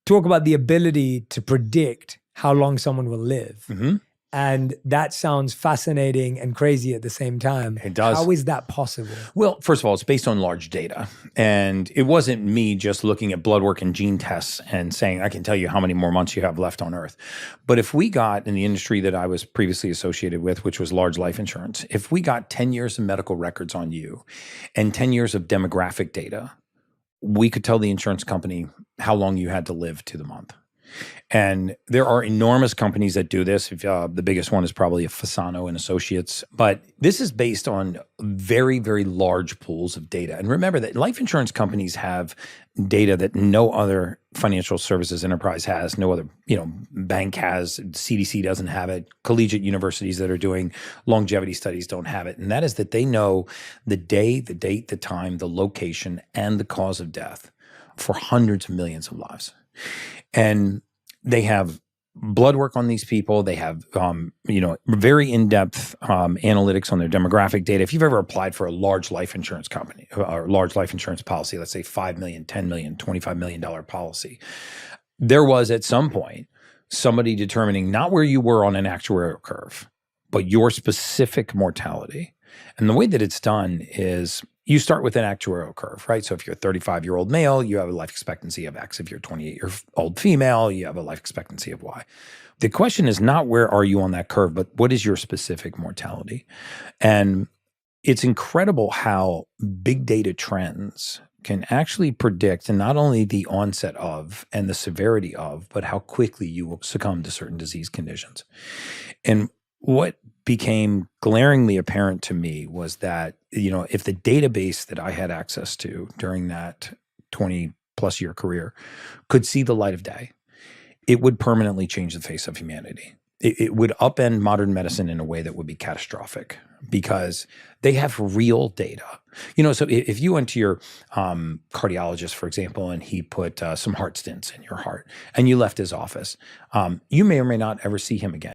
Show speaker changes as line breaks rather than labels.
talk about the ability to predict how long someone will live.
Mm-hmm.
And that sounds fascinating and crazy at the same time.
It does.
How is that possible?
Well, first of all, it's based on large data. And it wasn't me just looking at blood work and gene tests and saying, I can tell you how many more months you have left on Earth. But if we got in the industry that I was previously associated with, which was large life insurance, if we got 10 years of medical records on you and 10 years of demographic data, we could tell the insurance company how long you had to live to the month. And there are enormous companies that do this. The biggest one is probably a Fasano and Associates. But this is based on very, very large pools of data. And remember that life insurance companies have data that no other financial services enterprise has, no other bank has, CDC doesn't have it, collegiate universities that are doing longevity studies don't have it. And that is that they know the day, the date, the time, the location, and the cause of death for hundreds of millions of lives. And they have blood work on these people. They have, very in-depth analytics on their demographic data. If you've ever applied for a large life insurance company or large life insurance policy, let's say $5 million, $10 million, $25 million policy, there was at some point somebody determining not where you were on an actuarial curve, but your specific mortality. And the way that it's done is you start with an actuarial curve, right? So if you're a 35-year-old male, you have a life expectancy of X. If you're a 28-year-old female, you have a life expectancy of Y. The question is not where are you on that curve, but what is your specific mortality? And it's incredible how big data trends can actually predict not only the onset of and the severity of, but how quickly you will succumb to certain disease conditions. And what became glaringly apparent to me was that, if the database that I had access to during that 20-plus year career could see the light of day, it would permanently change the face of humanity. It would upend modern medicine in a way that would be catastrophic because they have real data. So if you went to your cardiologist, for example, and he put some heart stents in your heart and you left his office, you may or may not ever see him again.